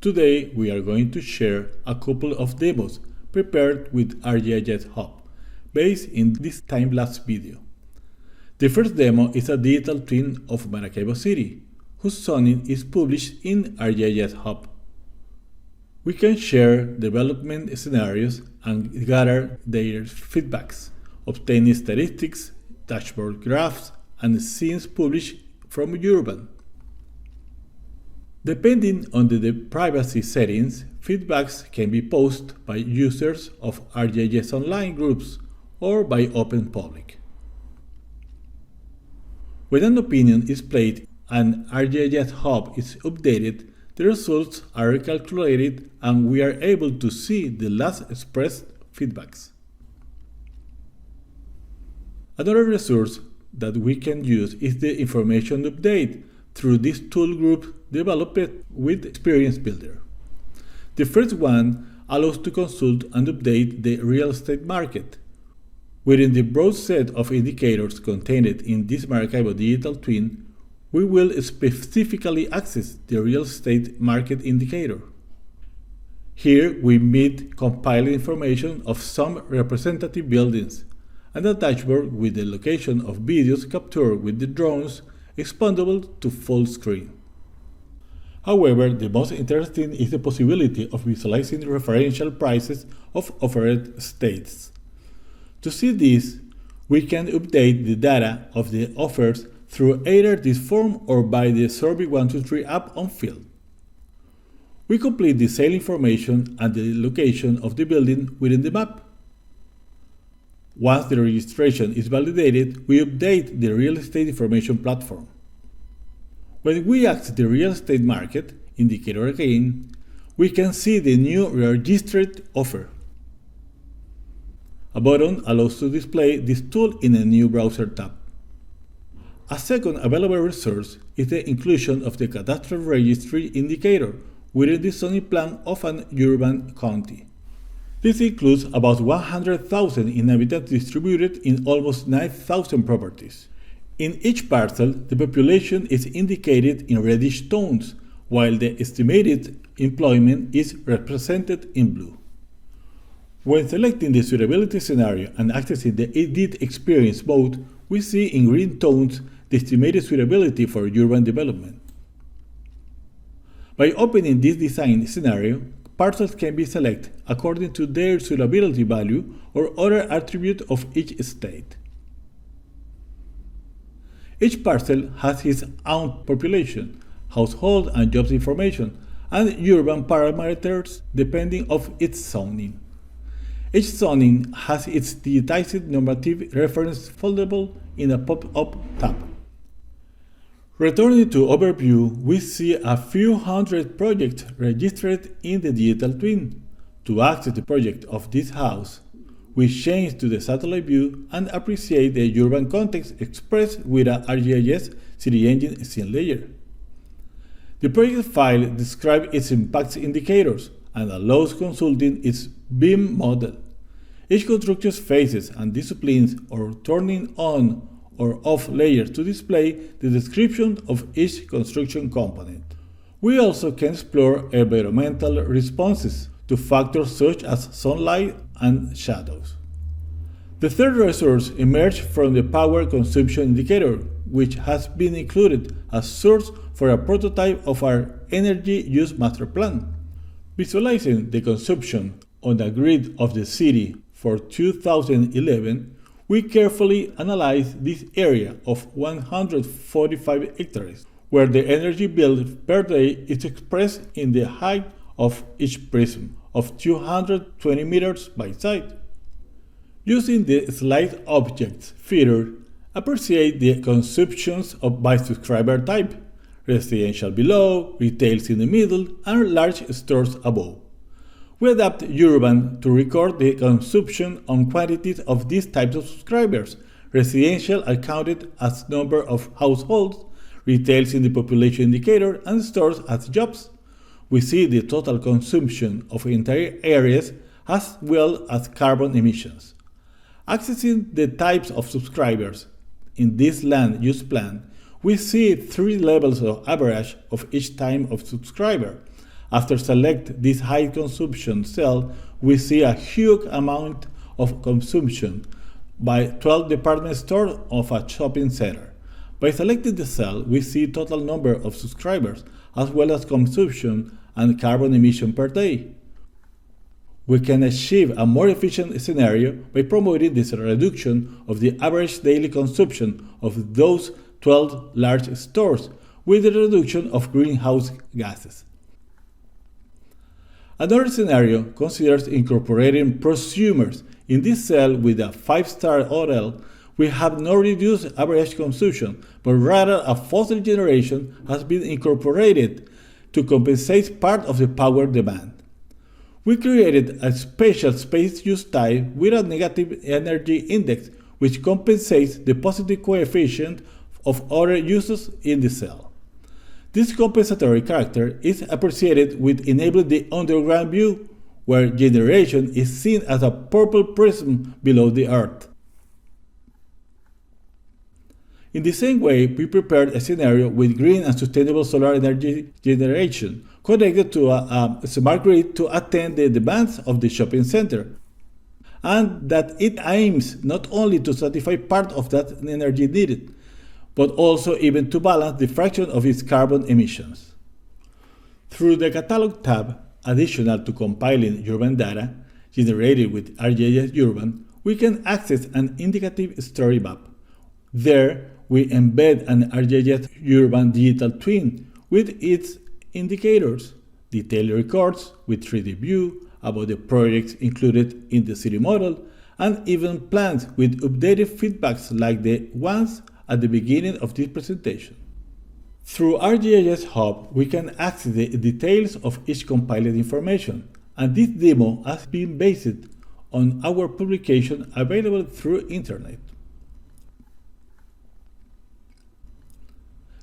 Today we are going to share a couple of demos prepared with ArcGIS Hub, based in this time-lapse video. The first demo is a digital twin of Maracaibo City, whose zoning is published in ArcGIS Hub. We can share development scenarios and gather their feedbacks, obtaining statistics, dashboard graphs, and scenes published from Urban. Depending on the privacy settings, feedbacks can be posted by users of ArcGIS Online groups or by open public. When an opinion is played and ArcGIS Hub is updated, the results are recalculated and we are able to see the last expressed feedbacks. Another resource that we can use is the information update through this tool group developed with Experience Builder. The first one allows to consult and update the real estate market. Within the broad set of indicators contained in this Maracaibo digital twin, we will specifically access the real estate market indicator. Here we meet compiled information of some representative buildings and a dashboard with the location of videos captured with the drones expandable to full screen. However, the most interesting is the possibility of visualizing referential prices of offered estates. To see this, we can update the data of the offers through either this form or by the Survey123 app on field. We complete the sale information and the location of the building within the map. Once the registration is validated, we update the real estate information platform. When we access the real estate market indicator again, we can see the new registered offer. A button allows to display this tool in a new browser tab. A second available resource is the inclusion of the cadastral registry indicator within the zoning plan of an urban county. This includes about 100,000 inhabitants distributed in almost 9,000 properties. In each parcel, the population is indicated in reddish tones, while the estimated employment is represented in blue. When selecting the suitability scenario and accessing the Edit Experience mode, we see in green tones the estimated suitability for urban development. By opening this design scenario, parcels can be selected according to their suitability value or other attribute of each estate. Each parcel has its own population, household and jobs information, and urban parameters depending on its zoning. Each zoning has its digitized normative reference foldable in a pop-up tab. Returning to overview, we see a few hundred projects registered in the digital twin. To access the project of this house, we change to the satellite view and appreciate the urban context expressed with a ArcGIS City Engine scene layer. The project file describes its impact indicators and allows consulting its BIM model. Each construction phases and disciplines or turning on or off layers to display the description of each construction component. We also can explore environmental responses to factors such as sunlight and shadows. The third resource emerged from the power consumption indicator, which has been included as source for a prototype of our energy use master plan. Visualizing the consumption on the grid of the city for 2011, we carefully analyze this area of 145 hectares, where the energy bill per day is expressed in the height of each prism of 220 meters by side. Using the slide objects feature, appreciate the consumptions by subscriber type, residential below, retails in the middle, and large stores above. We adapt Urban to record the consumption on quantities of these types of subscribers. Residential are counted as number of households, retails in the population indicator, and stores as jobs. We see the total consumption of entire areas as well as carbon emissions. Accessing the types of subscribers in this land use plan, we see 3 levels of average of each type of subscriber, After select this high consumption cell, we see a huge amount of consumption by 12 department stores of a shopping center. By selecting the cell, we see total number of subscribers, as well as consumption and carbon emission per day. We can achieve a more efficient scenario by promoting this reduction of the average daily consumption of those 12 large stores with the reduction of greenhouse gases. Another scenario considers incorporating prosumers. In this cell with a 5-star hotel, we have not reduced average consumption, but rather a fossil generation has been incorporated to compensate part of the power demand. We created a special space use type with a negative energy index, which compensates the positive coefficient of other uses in the cell. This compensatory character is appreciated with enabling the underground view, where generation is seen as a purple prism below the Earth. In the same way, we prepared a scenario with green and sustainable solar energy generation connected to a smart grid to attend the demands of the shopping center, and that it aims not only to satisfy part of that energy needed, but also even to balance the fraction of its carbon emissions. Through the Catalog tab, additional to compiling urban data generated with ArcGIS Urban, we can access an indicative story map. There, we embed an ArcGIS Urban digital twin with its indicators, detailed records with 3D view about the projects included in the city model, and even plans with updated feedbacks like the ones at the beginning of this presentation. Through ArcGIS Hub, we can access the details of each compiled information, and this demo has been based on our publication available through internet.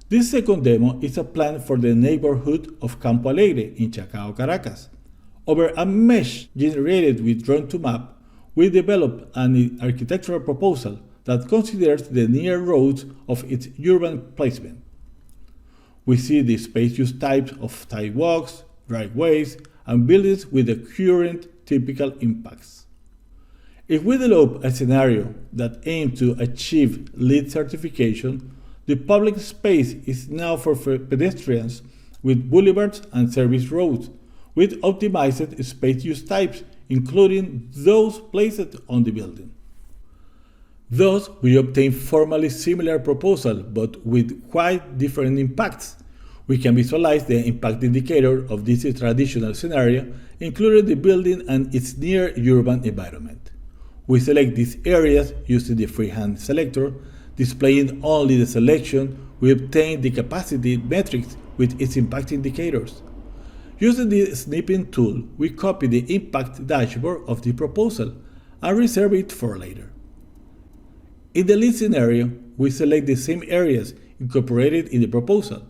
This second demo is a plan for the neighborhood of Campo Alegre in Chacao, Caracas. Over a mesh generated with Drone2Map, we developed an architectural proposal that considers the near roads of its urban placement. We see the space use types of sidewalks, driveways, and buildings with the current typical impacts. If we develop a scenario that aims to achieve LEED certification, the public space is now for pedestrians with boulevards and service roads, with optimized space use types, including those placed on the building. Thus, we obtain formally similar proposal, but with quite different impacts. We can visualize the impact indicator of this traditional scenario, including the building and its near urban environment. We select these areas using the freehand selector. Displaying only the selection, we obtain the capacity metrics with its impact indicators. Using the snipping tool, we copy the impact dashboard of the proposal and reserve it for later. In the LEED scenario, we select the same areas incorporated in the proposal.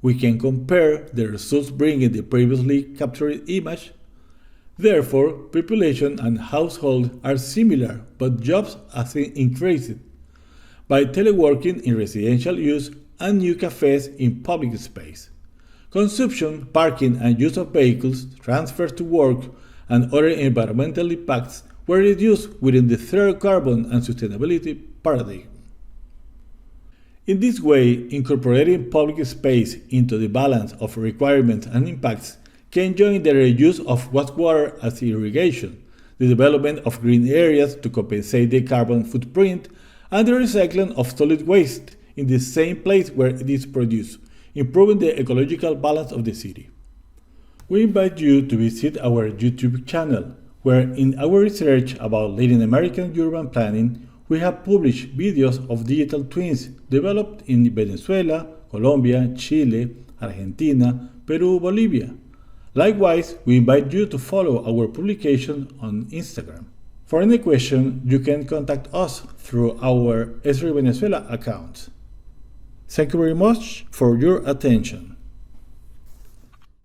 We can compare the results bringing the previously captured image. Therefore, population and household are similar, but jobs have increased by teleworking in residential use and new cafes in public space. Consumption, parking, and use of vehicles, transfers to work, and other environmental impacts were reduced within the third carbon and sustainability paradigm. In this way, incorporating public space into the balance of requirements and impacts can join the reuse of wastewater as irrigation, the development of green areas to compensate the carbon footprint, and the recycling of solid waste in the same place where it is produced, improving the ecological balance of the city. We invite you to visit our YouTube channel, where in our research about Latin American urban planning, we have published videos of digital twins developed in Venezuela, Colombia, Chile, Argentina, Peru, Bolivia. Likewise, we invite you to follow our publication on Instagram. For any question, you can contact us through our Esri Venezuela account. Thank you very much for your attention.